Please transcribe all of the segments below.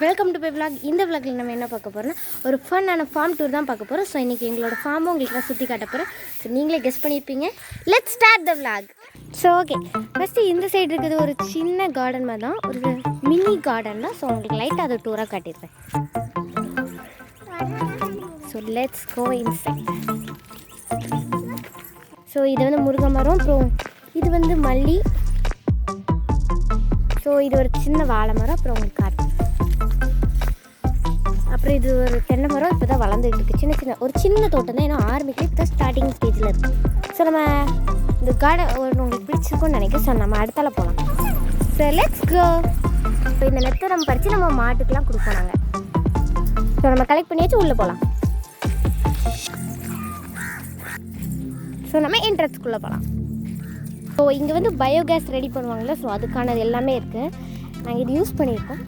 Welcome to by vlog. இந்த vlogல நம்ம என்ன பார்க்க போறோம்னா ஒரு ஃபன்னான ஃபார்ம் டூர் தான் பார்க்க போறோம். ஸோ இன்னைக்கு எங்களோட ஃபார்மை உங்களுக்கு நான் சுற்றி காட்ட போகிறேன். ஸோ நீங்களே கெஸ் பண்ணியிருப்பீங்க. Let's start the vlog. So okay, first இந்த சைடு இருக்குது ஒரு சின்ன கார்டன் மாதிரி தான், ஒரு மினி கார்டன் தான். ஸோ உங்களுக்கு லைட்டாக அதை டூராக காட்டியிருப்பேன். So let's go inside. So இது வந்து முருங்கை மரம், அப்புறம் இது வந்து மல்லி, ஸோ இது ஒரு சின்ன வாழை மரம், அப்புறம் உங்களுக்கு காட்டு, அப்புறம் இது ஒரு தென்னை மரம். இப்போ தான் வளர்ந்துட்டு இருக்குது, ஒரு சின்ன தோட்டம் தான், ஏன்னா ஆரம்பிக்கல, இப்போ தான் ஸ்டார்டிங் ஸ்டேஜில் இருக்குது. ஸோ நம்ம இந்த கார்டன் உங்களுக்கு பிடிச்சிருக்கும்னு நினைக்கிறேன். ஸோ நம்ம அடுத்தால போகலாம். So let's go. ஸோ இந்த நெத்தை நம்ம பறித்து நம்ம மாட்டுக்கெலாம் கொடுப்போம் நாங்கள். ஸோ நம்ம கலெக்ட் பண்ணியாச்சு, உள்ளே போகலாம். ஸோ நம்ம என்ட்ரன்ஸ்குள்ளே போகலாம். ஸோ இங்கே வந்து பயோகேஸ் ரெடி பண்ணுவாங்கள்ல, ஸோ அதுக்கானது எல்லாமே இருக்குது. நாங்கள் இது யூஸ் பண்ணியிருக்கோம்.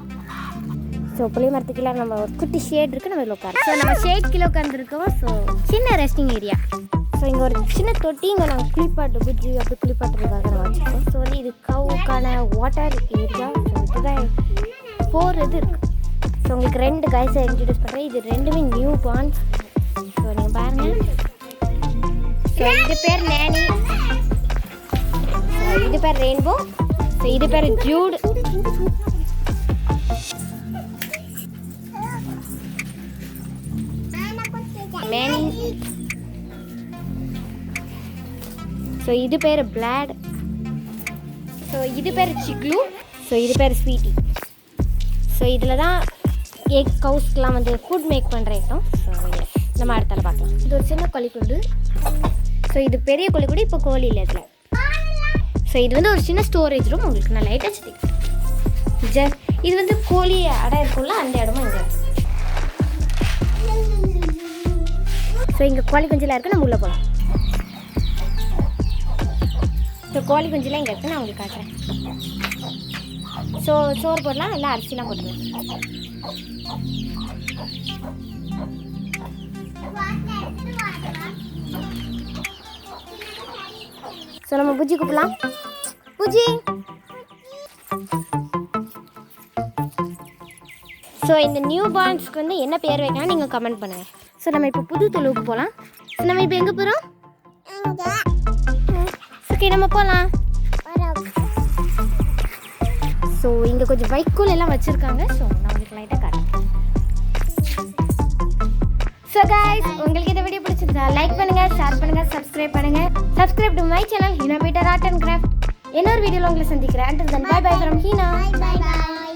ஸோ புளிய மரத்துக்குள்ள நம்ம ஒரு குட்டி ஷேட் இருக்குது, நம்ம இதில் உட்காரு. ஸோ நம்ம ஷேட் கீழே உட்காந்துருக்கோம். ஸோ சின்ன ரெஸ்டிங் ஏரியா. ஸோ இங்கே ஒரு சின்ன தொட்டி, இங்கே நாங்கள் குளிப்பாட்டு புஜ்ஜி அப்படி குளிப்பாட்டுறதுக்காக நம்ம வச்சுருக்கோம். ஸோ வந்து இது கவுக்கான வாட்டர் ஏரியா. ஸோ இதுதான் 4 இது இருக்குது. ஸோ உங்களுக்கு 2 கைஸை இன்ட்ரடியூஸ் பண்ணுறேன். இது ரெண்டுமே நியூ பார்ன்ஸ். ஸோ நீங்கள் பாருங்கள். ஸோ இது பேர் நேனி, இது பேர் ரெயின்போ, ஸோ இது பேர் ஜூட், மேனி, ஸோ இது பேர் பிளாட், ஸோ இது பேர் சிக்லு, ஸோ இது பேர் ஸ்வீட்டி. ஸோ இதில் தான் எக் கவுஸ்க்கெலாம் வந்து ஃபுட் மேக் பண்ணுற ஐட்டம். ஸோ நம்ம அடுத்தால பார்க்கலாம். இது ஒரு சின்ன கோழிக்கூடு. ஸோ இது பெரிய கோழிக்கூடு, இப்போ கோழி இல்லை இதில். ஸோ இது வந்து ஒரு சின்ன ஸ்டோரேஜ் ரூம். உங்களுக்கு நான் லைட்டாக வச்சுருக்கேன். இது வந்து கோழி அடை இருக்கும்ல, அந்த இடமும் இங்கே. ஸோ இங்கே கோழி குஞ்செலாம் இருக்குது, நம்ம உள்ளே போகலாம். ஸோ கோழி குஞ்செலாம் இங்கே இருக்குது, நான் உங்களுக்கு காட்டுறேன். ஸோ சோறு போடலாம், இல்லை அரிசிலாம் போட்டுருவேன். ஸோ நம்ம புஜ்ஜி கூப்பிடலாம். புஜ்ஜி. ஸோ இந்த நியூ பார்ன்ஸ்க்கு வந்து என்ன பேர் வைக்கலாம் நீங்கள் கமெண்ட் பண்ணுங்கள். ஸோ நம்ம இப்போ புது தொழுவுக்கு போகலாம். ஸோ நம்ம இப்போ எங்கே போகிறோம்? ஓகே, நம்ம போகலாம். ஸோ இங்கே கொஞ்சம் வைக்கோல் எல்லாம் வச்சுருக்காங்க. ஸோ நான் உங்களுக்கு லைட்டாக காட்டுறேன். ஸோ கைஸ், உங்களுக்கு இந்த வீடியோ பிடிச்சிருந்தா லைக் பண்ணுங்கள், ஷேர் பண்ணுங்கள், சப்ஸ்கிரைப் பண்ணுங்கள். Subscribe to my channel Heena Peter art and craft. இன்னொரு வீடியோவில் உங்களை சந்திக்கிறேன். Until then, bye bye from Hina. Bye bye.